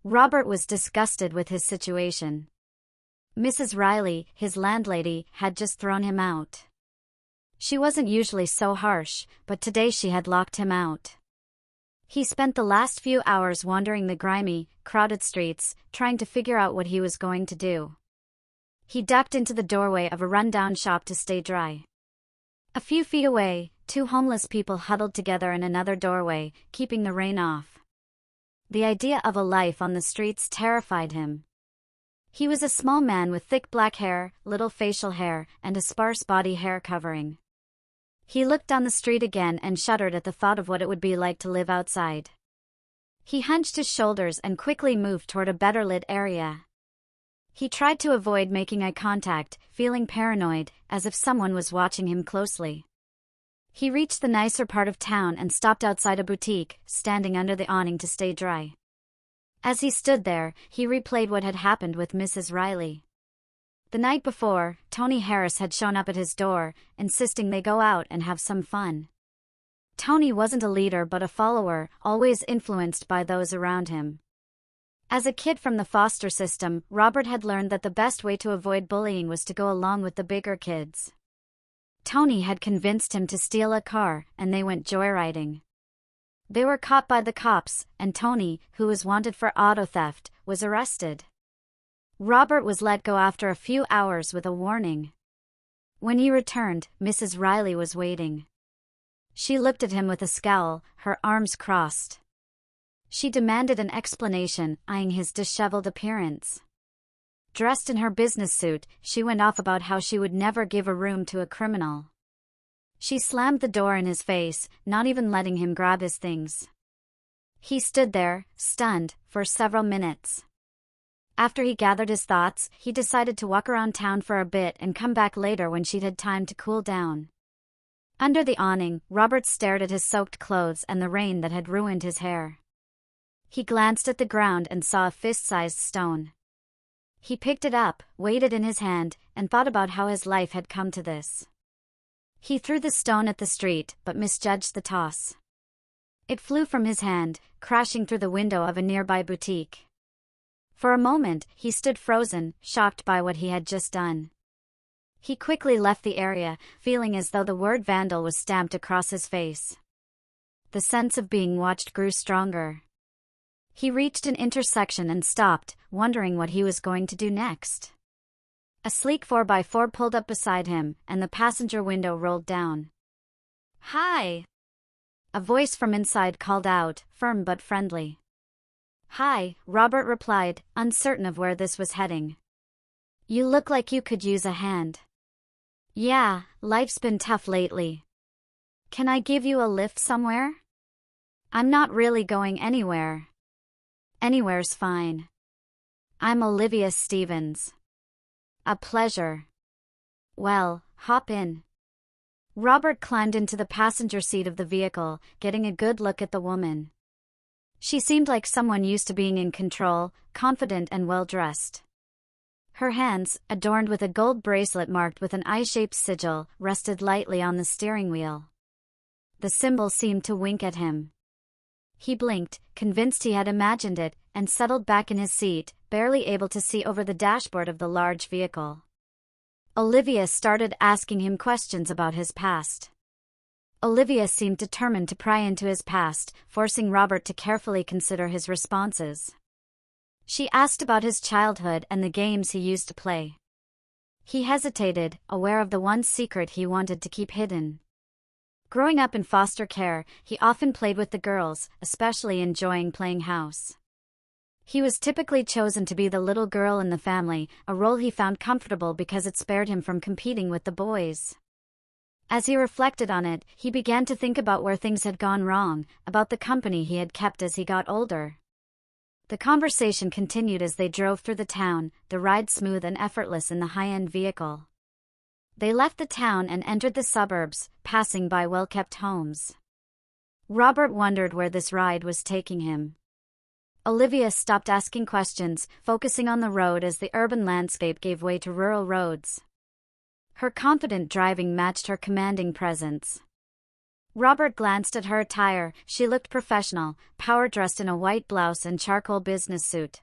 Robert was disgusted with his situation. Mrs. Riley, his landlady, had just thrown him out. She wasn't usually so harsh, but today she had locked him out. He spent the last few hours wandering the grimy, crowded streets, trying to figure out what he was going to do. He ducked into the doorway of a rundown shop to stay dry. A few feet away, two homeless people huddled together in another doorway, keeping the rain off. The idea of a life on the streets terrified him. He was a small man with thick black hair, little facial hair, and a sparse body hair covering. He looked down the street again and shuddered at the thought of what it would be like to live outside. He hunched his shoulders and quickly moved toward a better lit area. He tried to avoid making eye contact, feeling paranoid, as if someone was watching him closely. He reached the nicer part of town and stopped outside a boutique, standing under the awning to stay dry. As he stood there, he replayed what had happened with Mrs. Riley. The night before, Tony Harris had shown up at his door, insisting they go out and have some fun. Tony wasn't a leader but a follower, always influenced by those around him. As a kid from the foster system, Robert had learned that the best way to avoid bullying was to go along with the bigger kids. Tony had convinced him to steal a car, and they went joyriding. They were caught by the cops, and Tony, who was wanted for auto theft, was arrested. Robert was let go after a few hours with a warning. When he returned, Mrs. Riley was waiting. She looked at him with a scowl, her arms crossed. She demanded an explanation, eyeing his disheveled appearance. Dressed in her business suit, she went off about how she would never give a room to a criminal. She slammed the door in his face, not even letting him grab his things. He stood there, stunned, for several minutes. After he gathered his thoughts, he decided to walk around town for a bit and come back later when she'd had time to cool down. Under the awning, Robert stared at his soaked clothes and the rain that had ruined his hair. He glanced at the ground and saw a fist-sized stone. He picked it up, weighed it in his hand, and thought about how his life had come to this. He threw the stone at the street, but misjudged the toss. It flew from his hand, crashing through the window of a nearby boutique. For a moment, he stood frozen, shocked by what he had just done. He quickly left the area, feeling as though the word vandal was stamped across his face. The sense of being watched grew stronger. He reached an intersection and stopped, wondering what he was going to do next. A sleek 4x4 pulled up beside him, and the passenger window rolled down. "Hi!" A voice from inside called out, firm but friendly. "Hi," Robert replied, uncertain of where this was heading. "You look like you could use a hand." "Yeah, life's been tough lately. Can I give you a lift somewhere?" "I'm not really going anywhere." "Anywhere's fine." "I'm Olivia Stevens." "A pleasure." "Well, hop in." Robert climbed into the passenger seat of the vehicle, getting a good look at the woman. She seemed like someone used to being in control, confident and well-dressed. Her hands, adorned with a gold bracelet marked with an eye-shaped sigil, rested lightly on the steering wheel. The symbol seemed to wink at him. He blinked, convinced he had imagined it, and settled back in his seat, barely able to see over the dashboard of the large vehicle. Olivia started asking him questions about his past. Olivia seemed determined to pry into his past, forcing Robert to carefully consider his responses. She asked about his childhood and the games he used to play. He hesitated, aware of the one secret he wanted to keep hidden. Growing up in foster care, he often played with the girls, especially enjoying playing house. He was typically chosen to be the little girl in the family, a role he found comfortable because it spared him from competing with the boys. As he reflected on it, he began to think about where things had gone wrong, about the company he had kept as he got older. The conversation continued as they drove through the town, the ride smooth and effortless in the high-end vehicle. They left the town and entered the suburbs, passing by well-kept homes. Robert wondered where this ride was taking him. Olivia stopped asking questions, focusing on the road as the urban landscape gave way to rural roads. Her confident driving matched her commanding presence. Robert glanced at her attire. She looked professional, power-dressed in a white blouse and charcoal business suit.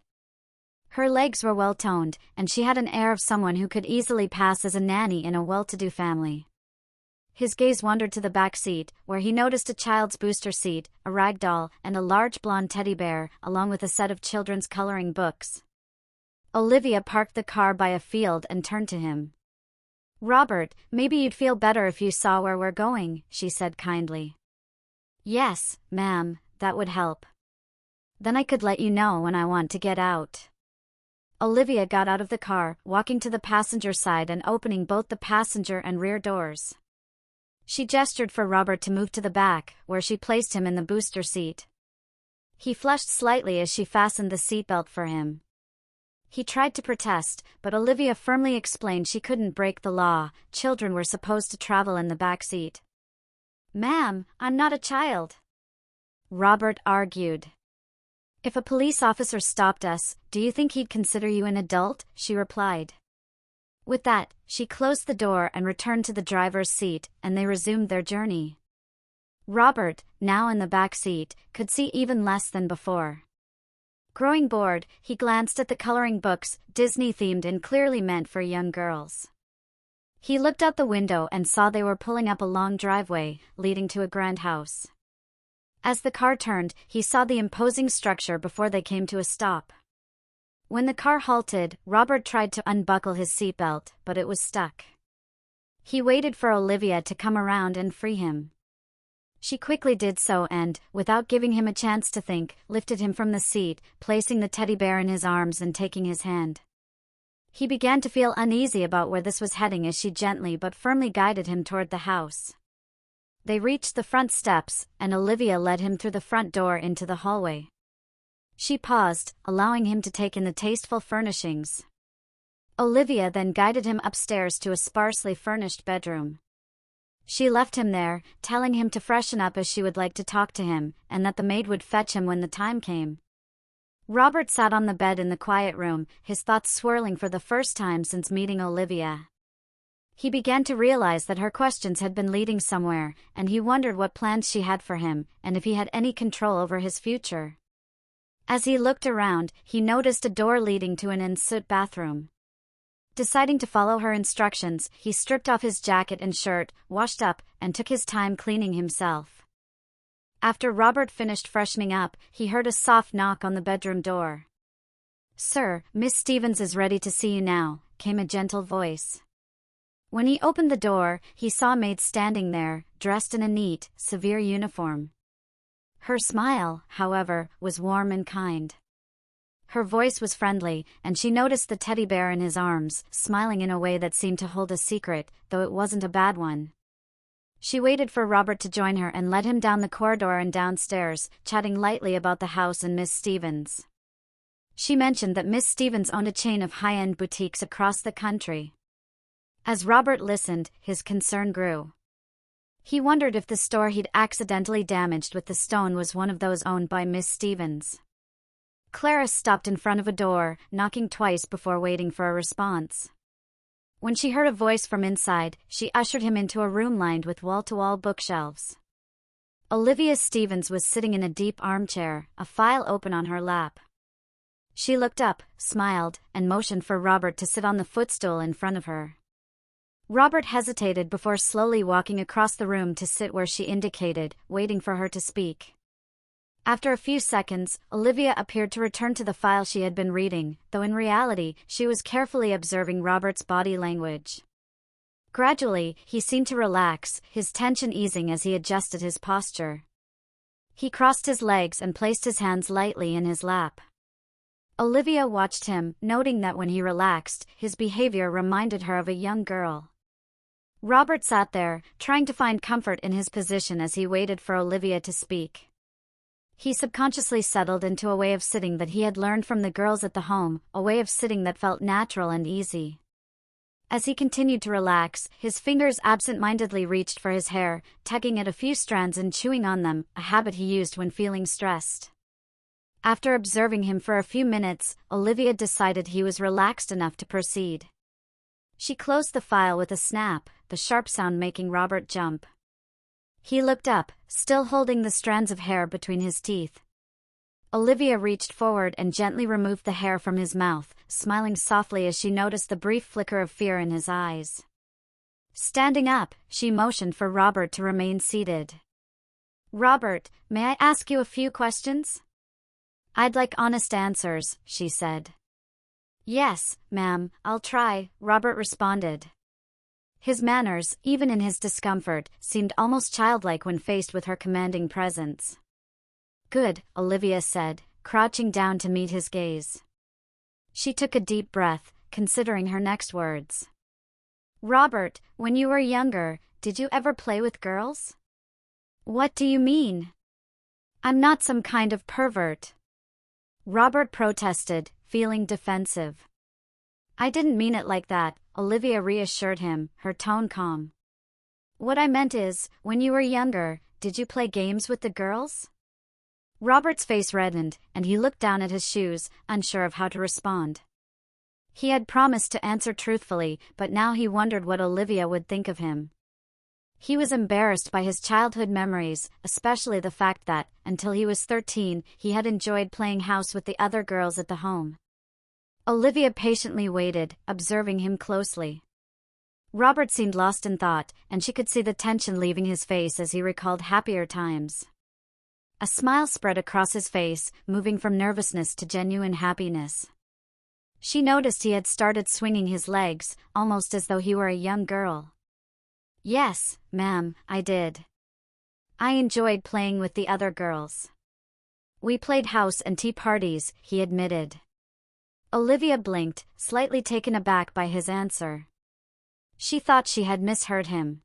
Her legs were well-toned, and she had an air of someone who could easily pass as a nanny in a well-to-do family. His gaze wandered to the back seat, where he noticed a child's booster seat, a rag doll, and a large blonde teddy bear, along with a set of children's coloring books. Olivia parked the car by a field and turned to him. "Robert, maybe you'd feel better if you saw where we're going," she said kindly. "Yes, ma'am, that would help. Then I could let you know when I want to get out." Olivia got out of the car, walking to the passenger side and opening both the passenger and rear doors. She gestured for Robert to move to the back, where she placed him in the booster seat. He flushed slightly as she fastened the seatbelt for him. He tried to protest, but Olivia firmly explained she couldn't break the law. Children were supposed to travel in the back seat. "Ma'am, I'm not a child," Robert argued. "If a police officer stopped us, do you think he'd consider you an adult?" she replied. With that, she closed the door and returned to the driver's seat, and they resumed their journey. Robert, now in the back seat, could see even less than before. Growing bored, he glanced at the coloring books, Disney-themed and clearly meant for young girls. He looked out the window and saw they were pulling up a long driveway, leading to a grand house. As the car turned, he saw the imposing structure before they came to a stop. When the car halted, Robert tried to unbuckle his seatbelt, but it was stuck. He waited for Olivia to come around and free him. She quickly did so and, without giving him a chance to think, lifted him from the seat, placing the teddy bear in his arms and taking his hand. He began to feel uneasy about where this was heading as she gently but firmly guided him toward the house. They reached the front steps, and Olivia led him through the front door into the hallway. She paused, allowing him to take in the tasteful furnishings. Olivia then guided him upstairs to a sparsely furnished bedroom. She left him there, telling him to freshen up as she would like to talk to him, and that the maid would fetch him when the time came. Robert sat on the bed in the quiet room, his thoughts swirling for the first time since meeting Olivia. He began to realize that her questions had been leading somewhere, and he wondered what plans she had for him, and if he had any control over his future. As he looked around, he noticed a door leading to an ensuite bathroom. Deciding to follow her instructions, he stripped off his jacket and shirt, washed up, and took his time cleaning himself. After Robert finished freshening up, he heard a soft knock on the bedroom door. "Sir, Miss Stevens is ready to see you now," came a gentle voice. When he opened the door, he saw a maid standing there, dressed in a neat, severe uniform. Her smile, however, was warm and kind. Her voice was friendly, and she noticed the teddy bear in his arms, smiling in a way that seemed to hold a secret, though it wasn't a bad one. She waited for Robert to join her and led him down the corridor and downstairs, chatting lightly about the house and Miss Stevens. She mentioned that Miss Stevens owned a chain of high-end boutiques across the country. As Robert listened, his concern grew. He wondered if the store he'd accidentally damaged with the stone was one of those owned by Miss Stevens. Clara stopped in front of a door, knocking twice before waiting for a response. When she heard a voice from inside, she ushered him into a room lined with wall-to-wall bookshelves. Olivia Stevens was sitting in a deep armchair, a file open on her lap. She looked up, smiled, and motioned for Robert to sit on the footstool in front of her. Robert hesitated before slowly walking across the room to sit where she indicated, waiting for her to speak. After a few seconds, Olivia appeared to return to the file she had been reading, though in reality, she was carefully observing Robert's body language. Gradually, he seemed to relax, his tension easing as he adjusted his posture. He crossed his legs and placed his hands lightly in his lap. Olivia watched him, noting that when he relaxed, his behavior reminded her of a young girl. Robert sat there, trying to find comfort in his position as he waited for Olivia to speak. He subconsciously settled into a way of sitting that he had learned from the girls at the home, a way of sitting that felt natural and easy. As he continued to relax, his fingers absent-mindedly reached for his hair, tugging at a few strands and chewing on them, a habit he used when feeling stressed. After observing him for a few minutes, Olivia decided he was relaxed enough to proceed. She closed the file with a snap, the sharp sound making Robert jump. He looked up, still holding the strands of hair between his teeth. Olivia reached forward and gently removed the hair from his mouth, smiling softly as she noticed the brief flicker of fear in his eyes. Standing up, she motioned for Robert to remain seated. "Robert, may I ask you a few questions?" "I'd like honest answers," she said. "Yes, ma'am, I'll try," Robert responded. His manners, even in his discomfort, seemed almost childlike when faced with her commanding presence. "Good," Olivia said, crouching down to meet his gaze. She took a deep breath, considering her next words. "Robert, when you were younger, did you ever play with girls?" "What do you mean? I'm not some kind of pervert," Robert protested, feeling defensive. "I didn't mean it like that," Olivia reassured him, her tone calm. "What I meant is, when you were younger, did you play games with the girls?" Robert's face reddened, and he looked down at his shoes, unsure of how to respond. He had promised to answer truthfully, but now he wondered what Olivia would think of him. He was embarrassed by his childhood memories, especially the fact that, until he was 13, he had enjoyed playing house with the other girls at the home. Olivia patiently waited, observing him closely. Robert seemed lost in thought, and she could see the tension leaving his face as he recalled happier times. A smile spread across his face, moving from nervousness to genuine happiness. She noticed he had started swinging his legs, almost as though he were a young girl. "Yes, ma'am, I did. I enjoyed playing with the other girls. We played house and tea parties," he admitted. Olivia blinked, slightly taken aback by his answer. She thought she had misheard him.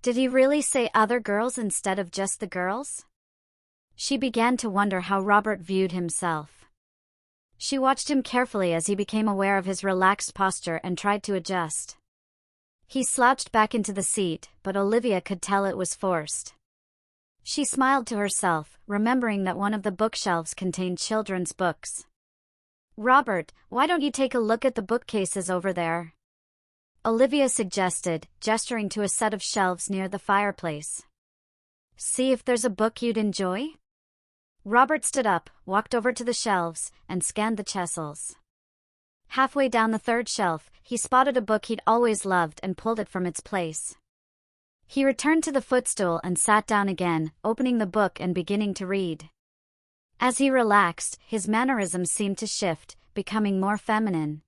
Did he really say other girls instead of just the girls? She began to wonder how Robert viewed himself. She watched him carefully as he became aware of his relaxed posture and tried to adjust. He slouched back into the seat, but Olivia could tell it was forced. She smiled to herself, remembering that one of the bookshelves contained children's books. "Robert, why don't you take a look at the bookcases over there?" Olivia suggested, gesturing to a set of shelves near the fireplace. "See if there's a book you'd enjoy?" Robert stood up, walked over to the shelves, and scanned the chestles. Halfway down the third shelf, he spotted a book he'd always loved and pulled it from its place. He returned to the footstool and sat down again, opening the book and beginning to read. As he relaxed, his mannerisms seemed to shift, becoming more feminine.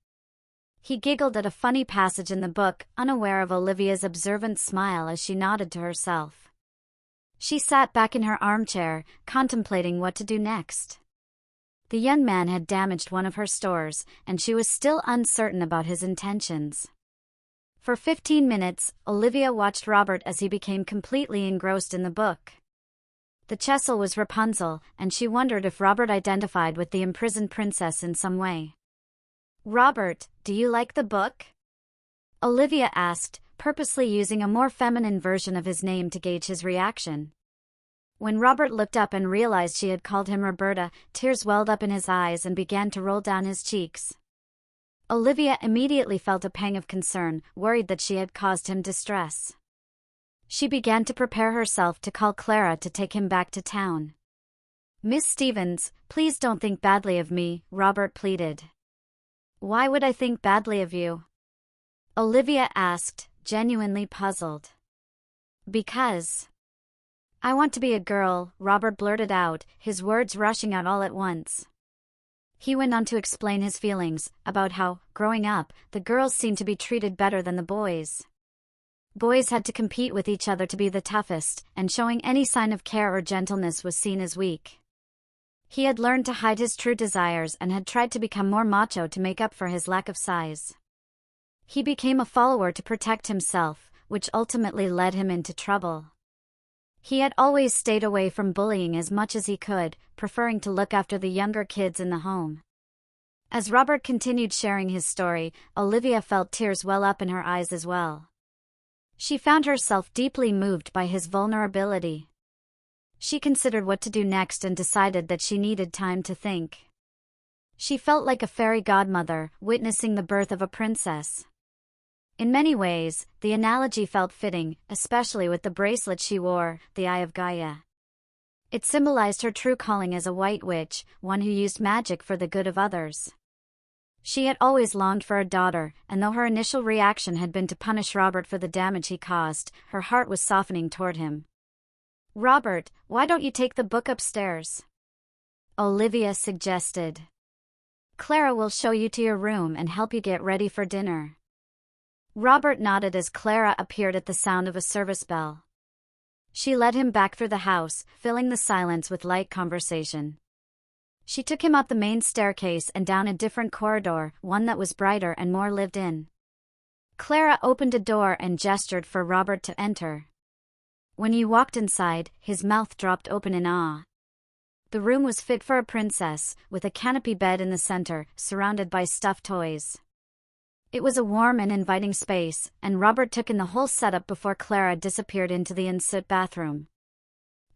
He giggled at a funny passage in the book, unaware of Olivia's observant smile as she nodded to herself. She sat back in her armchair, contemplating what to do next. The young man had damaged one of her stores, and she was still uncertain about his intentions. For 15 minutes, Olivia watched Robert as he became completely engrossed in the book. The chessel was Rapunzel, and she wondered if Robert identified with the imprisoned princess in some way. "Robert, do you like the book?" Olivia asked, purposely using a more feminine version of his name to gauge his reaction. When Robert looked up and realized she had called him Roberta, tears welled up in his eyes and began to roll down his cheeks. Olivia immediately felt a pang of concern, worried that she had caused him distress. She began to prepare herself to call Clara to take him back to town. "Miss Stevens, please don't think badly of me," Robert pleaded. "Why would I think badly of you?" Olivia asked, genuinely puzzled. "Because I want to be a girl," Robert blurted out, his words rushing out all at once. He went on to explain his feelings, about how, growing up, the girls seemed to be treated better than the boys. Boys had to compete with each other to be the toughest, and showing any sign of care or gentleness was seen as weak. He had learned to hide his true desires and had tried to become more macho to make up for his lack of size. He became a follower to protect himself, which ultimately led him into trouble. He had always stayed away from bullying as much as he could, preferring to look after the younger kids in the home. As Robert continued sharing his story, Olivia felt tears well up in her eyes as well. She found herself deeply moved by his vulnerability. She considered what to do next and decided that she needed time to think. She felt like a fairy godmother, witnessing the birth of a princess. In many ways, the analogy felt fitting, especially with the bracelet she wore, the Eye of Gaia. It symbolized her true calling as a white witch, one who used magic for the good of others. She had always longed for a daughter, and though her initial reaction had been to punish Robert for the damage he caused, her heart was softening toward him. "Robert, why don't you take the book upstairs?" Olivia suggested. "Clara will show you to your room and help you get ready for dinner." Robert nodded as Clara appeared at the sound of a service bell. She led him back through the house, filling the silence with light conversation. She took him up the main staircase and down a different corridor, one that was brighter and more lived in. Clara opened a door and gestured for Robert to enter. When he walked inside, his mouth dropped open in awe. The room was fit for a princess, with a canopy bed in the center, surrounded by stuffed toys. It was a warm and inviting space, and Robert took in the whole setup before Clara disappeared into the ensuite bathroom.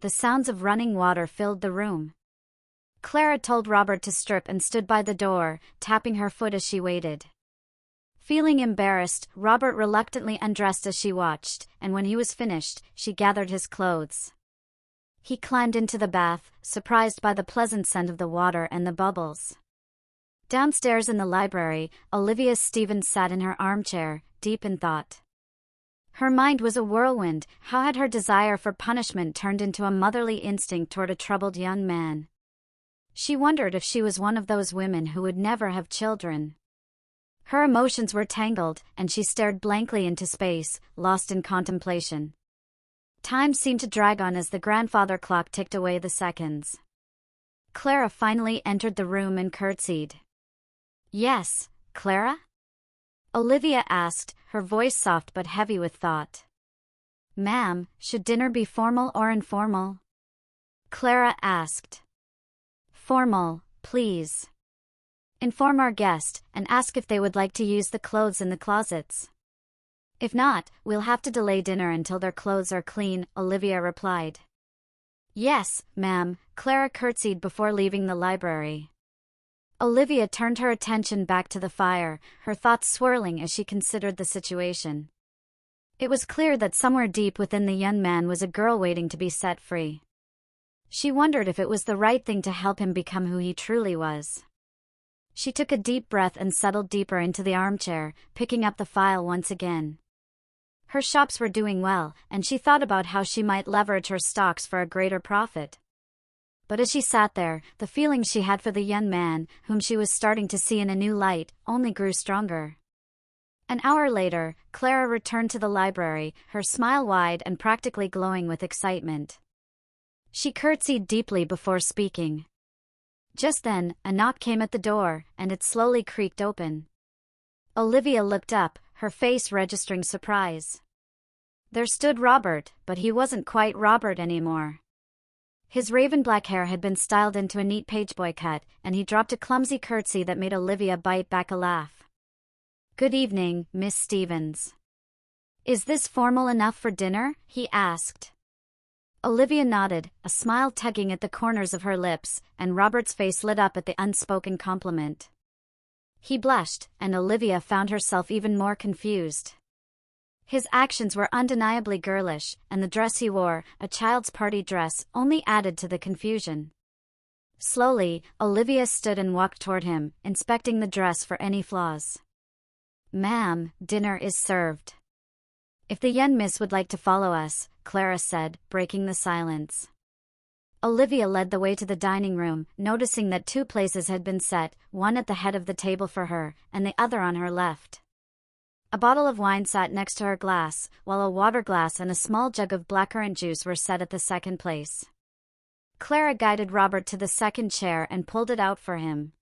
The sounds of running water filled the room. Clara told Robert to strip and stood by the door, tapping her foot as she waited. Feeling embarrassed, Robert reluctantly undressed as she watched, and when he was finished, she gathered his clothes. He climbed into the bath, surprised by the pleasant scent of the water and the bubbles. Downstairs in the library, Olivia Stevens sat in her armchair, deep in thought. Her mind was a whirlwind. How had her desire for punishment turned into a motherly instinct toward a troubled young man? She wondered if she was one of those women who would never have children. Her emotions were tangled, and she stared blankly into space, lost in contemplation. Time seemed to drag on as the grandfather clock ticked away the seconds. Clara finally entered the room and curtsied. "Yes, Clara?" Olivia asked, her voice soft but heavy with thought. "Ma'am, should dinner be formal or informal?" Clara asked. "Formal, please. Inform our guest, and ask if they would like to use the clothes in the closets. If not, we'll have to delay dinner until their clothes are clean," Olivia replied. "Yes, ma'am," Clara curtsied before leaving the library. Olivia turned her attention back to the fire, her thoughts swirling as she considered the situation. It was clear that somewhere deep within the young man was a girl waiting to be set free. She wondered if it was the right thing to help him become who he truly was. She took a deep breath and settled deeper into the armchair, picking up the file once again. Her shops were doing well, and she thought about how she might leverage her stocks for a greater profit. But as she sat there, the feelings she had for the young man, whom she was starting to see in a new light, only grew stronger. An hour later, Clara returned to the library, her smile wide and practically glowing with excitement. She curtsied deeply before speaking. Just then, a knock came at the door, and it slowly creaked open. Olivia looked up, her face registering surprise. There stood Robert, but he wasn't quite Robert anymore. His raven black hair had been styled into a neat pageboy cut, and he dropped a clumsy curtsy that made Olivia bite back a laugh. "Good evening, Miss Stevens. Is this formal enough for dinner?" he asked. Olivia nodded, a smile tugging at the corners of her lips, and Robert's face lit up at the unspoken compliment. He blushed, and Olivia found herself even more confused. His actions were undeniably girlish, and the dress he wore, a child's party dress, only added to the confusion. Slowly, Olivia stood and walked toward him, inspecting the dress for any flaws. "Ma'am, dinner is served. If the young miss would like to follow us," Clara said, breaking the silence. Olivia led the way to the dining room, noticing that 2 places had been set, one at the head of the table for her, and the other on her left. A bottle of wine sat next to her glass, while a water glass and a small jug of blackcurrant juice were set at the second place. Clara guided Robert to the second chair and pulled it out for him.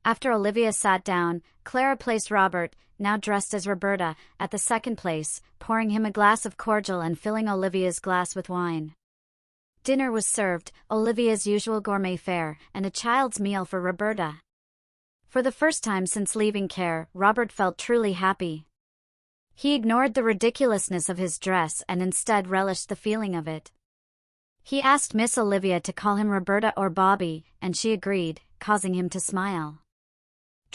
After Olivia sat down, Clara placed Robert, now dressed as Roberta, at the second place, pouring him a glass of cordial and filling Olivia's glass with wine. Dinner was served, Olivia's usual gourmet fare, and a child's meal for Roberta. For the first time since leaving care, Robert felt truly happy. He ignored the ridiculousness of his dress and instead relished the feeling of it. He asked Miss Olivia to call him Roberta or Bobby, and she agreed, causing him to smile.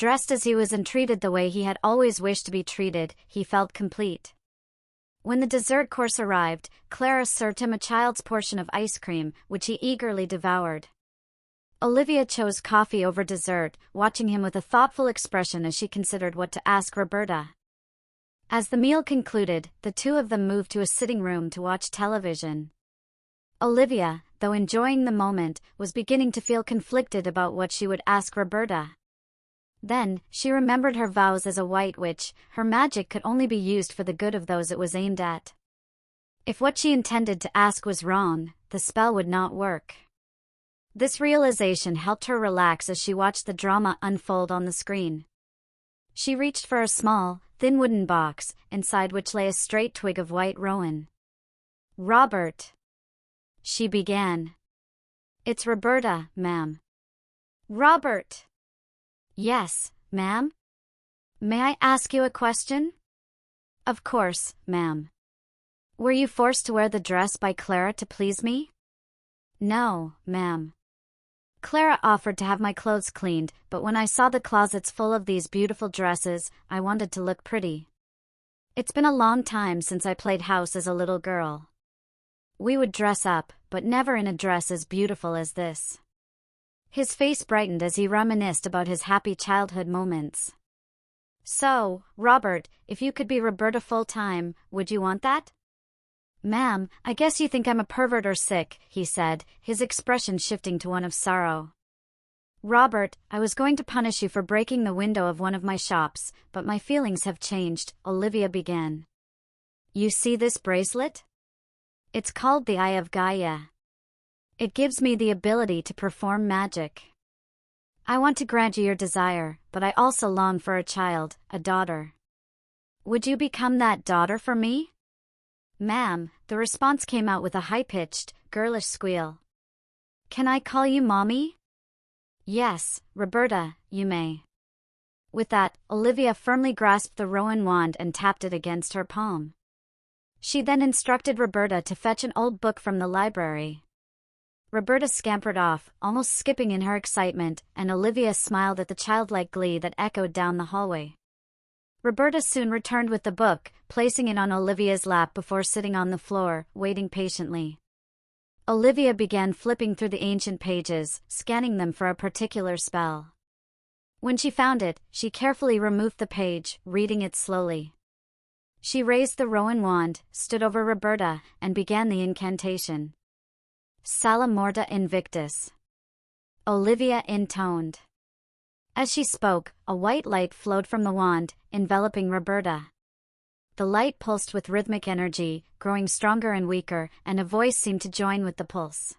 Dressed as he was and treated the way he had always wished to be treated, he felt complete. When the dessert course arrived, Clara served him a child's portion of ice cream, which he eagerly devoured. Olivia chose coffee over dessert, watching him with a thoughtful expression as she considered what to ask Roberta. As the meal concluded, the two of them moved to a sitting room to watch television. Olivia, though enjoying the moment, was beginning to feel conflicted about what she would ask Roberta. Then, she remembered her vows as a white witch. Her magic could only be used for the good of those it was aimed at. If what she intended to ask was wrong, the spell would not work. This realization helped her relax as she watched the drama unfold on the screen. She reached for a small, thin wooden box, inside which lay a straight twig of white rowan. "Robert," she began. "It's Roberta, ma'am." "Robert." "Yes, ma'am?" "May I ask you a question?" "Of course, ma'am." "Were you forced to wear the dress by Clara to please me?" "No, ma'am. Clara offered to have my clothes cleaned, but when I saw the closets full of these beautiful dresses, I wanted to look pretty. It's been a long time since I played house as a little girl. We would dress up, but never in a dress as beautiful as this." His face brightened as he reminisced about his happy childhood moments. "So, Robert, if you could be Roberta full-time, would you want that?" "Ma'am, I guess you think I'm a pervert or sick," he said, his expression shifting to one of sorrow. "Robert, I was going to punish you for breaking the window of one of my shops, but my feelings have changed," Olivia began. "You see this bracelet? It's called the Eye of Gaia. It gives me the ability to perform magic. I want to grant you your desire, but I also long for a child, a daughter. Would you become that daughter for me?" "Ma'am," the response came out with a high-pitched, girlish squeal. "Can I call you Mommy?" "Yes, Roberta, you may." With that, Olivia firmly grasped the rowan wand and tapped it against her palm. She then instructed Roberta to fetch an old book from the library. Roberta scampered off, almost skipping in her excitement, and Olivia smiled at the childlike glee that echoed down the hallway. Roberta soon returned with the book, placing it on Olivia's lap before sitting on the floor, waiting patiently. Olivia began flipping through the ancient pages, scanning them for a particular spell. When she found it, she carefully removed the page, reading it slowly. She raised the rowan wand, stood over Roberta, and began the incantation. "Sala morta invictus." Olivia intoned. As she spoke, a white light flowed from the wand, enveloping Roberta. The light pulsed with rhythmic energy, growing stronger and weaker, and a voice seemed to join with the pulse.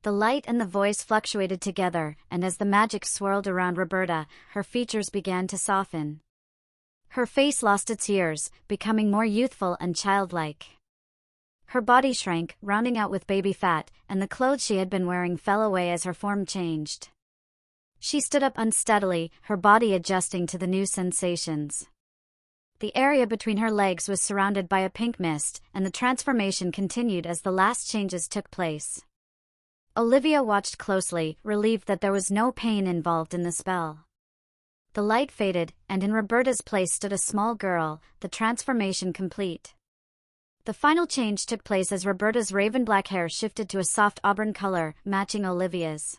The light and the voice fluctuated together, and as the magic swirled around Roberta, her features began to soften. Her face lost its years, becoming more youthful and childlike. Her body shrank, rounding out with baby fat, and the clothes she had been wearing fell away as her form changed. She stood up unsteadily, her body adjusting to the new sensations. The area between her legs was surrounded by a pink mist, and the transformation continued as the last changes took place. Olivia watched closely, relieved that there was no pain involved in the spell. The light faded, and in Roberta's place stood a small girl, the transformation complete. The final change took place as Roberta's raven-black hair shifted to a soft auburn color, matching Olivia's.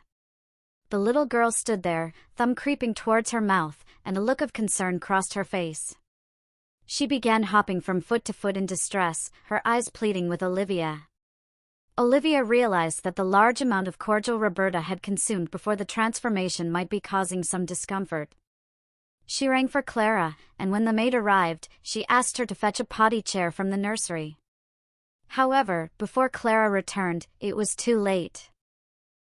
The little girl stood there, thumb creeping towards her mouth, and a look of concern crossed her face. She began hopping from foot to foot in distress, her eyes pleading with Olivia. Olivia realized that the large amount of cordial Roberta had consumed before the transformation might be causing some discomfort. She rang for Clara, and when the maid arrived, she asked her to fetch a potty chair from the nursery. However, before Clara returned, it was too late.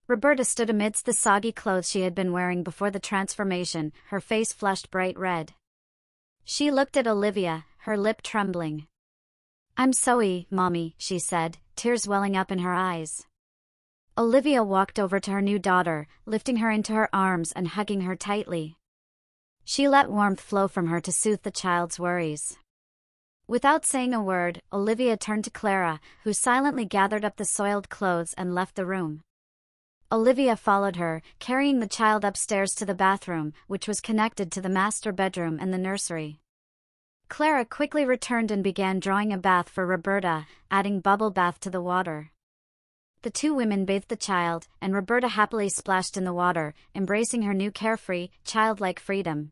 Roberta stood amidst the soggy clothes she had been wearing before the transformation, her face flushed bright red. She looked at Olivia, her lip trembling. "I'm sorry, Mommy," she said, tears welling up in her eyes. Olivia walked over to her new daughter, lifting her into her arms and hugging her tightly. She let warmth flow from her to soothe the child's worries. Without saying a word, Olivia turned to Clara, who silently gathered up the soiled clothes and left the room. Olivia followed her, carrying the child upstairs to the bathroom, which was connected to the master bedroom and the nursery. Clara quickly returned and began drawing a bath for Roberta, adding bubble bath to the water. The two women bathed the child, and Roberta happily splashed in the water, embracing her new carefree, childlike freedom.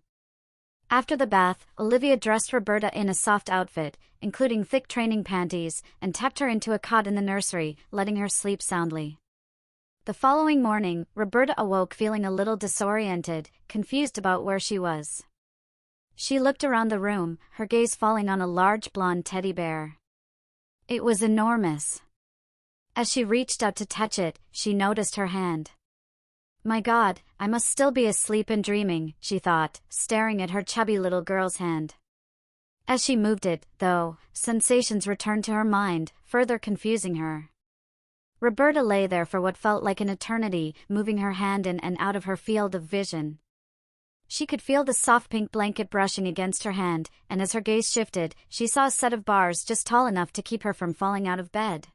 After the bath, Olivia dressed Roberta in a soft outfit, including thick training panties, and tucked her into a cot in the nursery, letting her sleep soundly. The following morning, Roberta awoke feeling a little disoriented, confused about where she was. She looked around the room, her gaze falling on a large blonde teddy bear. It was enormous. As she reached out to touch it, she noticed her hand. My God, I must still be asleep and dreaming, she thought, staring at her chubby little girl's hand. As she moved it, though, sensations returned to her mind, further confusing her. Roberta lay there for what felt like an eternity, moving her hand in and out of her field of vision. She could feel the soft pink blanket brushing against her hand, and as her gaze shifted, she saw a set of bars just tall enough to keep her from falling out of bed.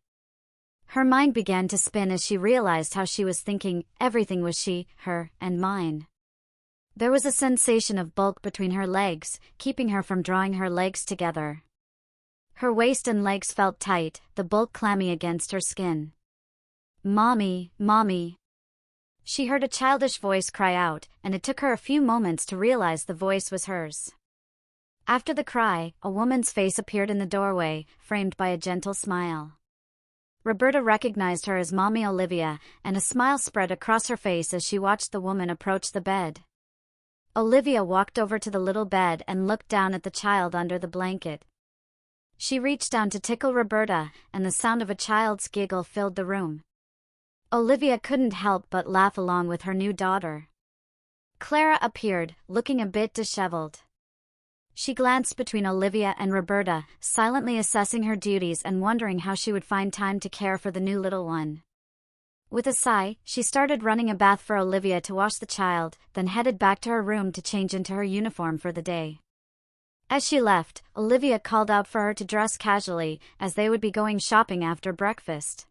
Her mind began to spin as she realized how she was thinking. Everything was she, her, and mine. There was a sensation of bulk between her legs, keeping her from drawing her legs together. Her waist and legs felt tight, the bulk clammy against her skin. Mommy, Mommy. She heard a childish voice cry out, and it took her a few moments to realize the voice was hers. After the cry, a woman's face appeared in the doorway, framed by a gentle smile. Roberta recognized her as Mommy Olivia, and a smile spread across her face as she watched the woman approach the bed. Olivia walked over to the little bed and looked down at the child under the blanket. She reached down to tickle Roberta, and the sound of a child's giggle filled the room. Olivia couldn't help but laugh along with her new daughter. Clara appeared, looking a bit disheveled. She glanced between Olivia and Roberta, silently assessing her duties and wondering how she would find time to care for the new little one. With a sigh, she started running a bath for Olivia to wash the child, then headed back to her room to change into her uniform for the day. As she left, Olivia called out for her to dress casually, as they would be going shopping after breakfast.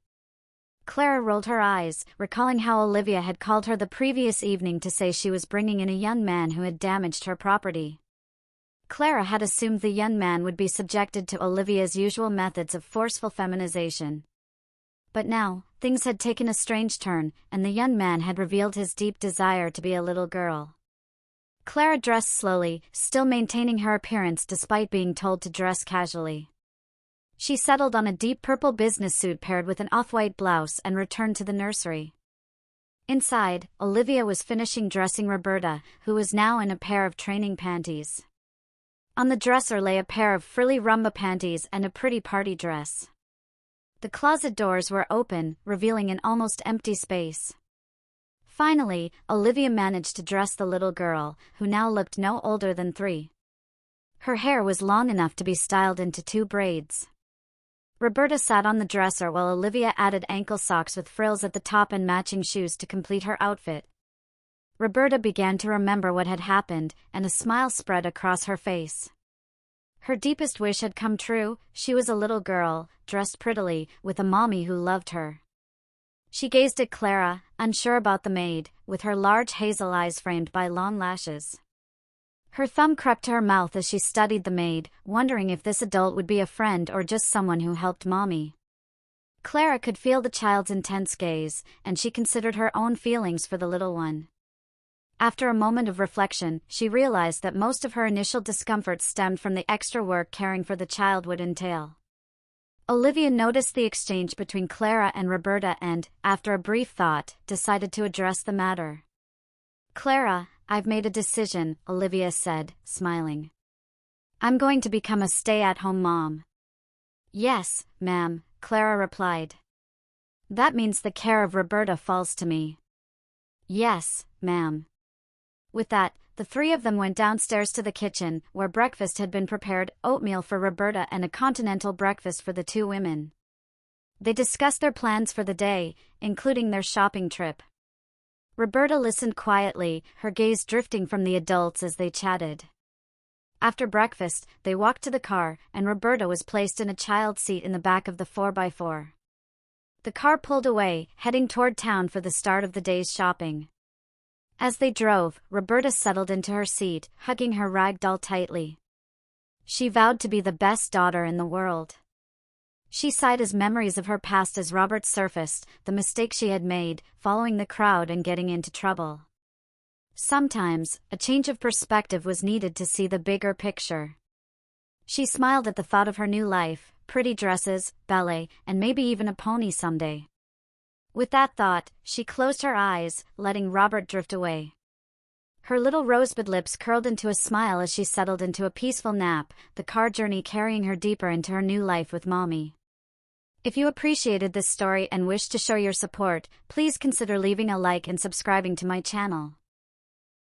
Clara rolled her eyes, recalling how Olivia had called her the previous evening to say she was bringing in a young man who had damaged her property. Clara had assumed the young man would be subjected to Olivia's usual methods of forceful feminization. But now, things had taken a strange turn, and the young man had revealed his deep desire to be a little girl. Clara dressed slowly, still maintaining her appearance despite being told to dress casually. She settled on a deep purple business suit paired with an off-white blouse and returned to the nursery. Inside, Olivia was finishing dressing Roberta, who was now in a pair of training panties. On the dresser lay a pair of frilly rumba panties and a pretty party dress. The closet doors were open, revealing an almost empty space. Finally, Olivia managed to dress the little girl, who now looked no older than 3. Her hair was long enough to be styled into 2 braids. Roberta sat on the dresser while Olivia added ankle socks with frills at the top and matching shoes to complete her outfit. Roberta began to remember what had happened, and a smile spread across her face. Her deepest wish had come true. She was a little girl, dressed prettily, with a mommy who loved her. She gazed at Clara, unsure about the maid, with her large hazel eyes framed by long lashes. Her thumb crept to her mouth as she studied the maid, wondering if this adult would be a friend or just someone who helped Mommy. Clara could feel the child's intense gaze, and she considered her own feelings for the little one. After a moment of reflection, she realized that most of her initial discomfort stemmed from the extra work caring for the child would entail. Olivia noticed the exchange between Clara and Roberta and, after a brief thought, decided to address the matter. "Clara, I've made a decision," Olivia said, smiling. "I'm going to become a stay-at-home mom." "Yes, ma'am," Clara replied. "That means the care of Roberta falls to me." "Yes, ma'am." With that, the 3 of them went downstairs to the kitchen, where breakfast had been prepared: oatmeal for Roberta and a continental breakfast for the 2 women. They discussed their plans for the day, including their shopping trip. Roberta listened quietly, her gaze drifting from the adults as they chatted. After breakfast, they walked to the car, and Roberta was placed in a child seat in the back of the 4x4. The car pulled away, heading toward town for the start of the day's shopping. As they drove, Roberta settled into her seat, hugging her rag doll tightly. She vowed to be the best daughter in the world. She sighed as memories of her past as Robert surfaced, the mistakes she had made, following the crowd and getting into trouble. Sometimes, a change of perspective was needed to see the bigger picture. She smiled at the thought of her new life, pretty dresses, ballet, and maybe even a pony someday. With that thought, she closed her eyes, letting Robert drift away. Her little rosebud lips curled into a smile as she settled into a peaceful nap, the car journey carrying her deeper into her new life with Mommy. If you appreciated this story and wish to show your support, please consider leaving a like and subscribing to my channel.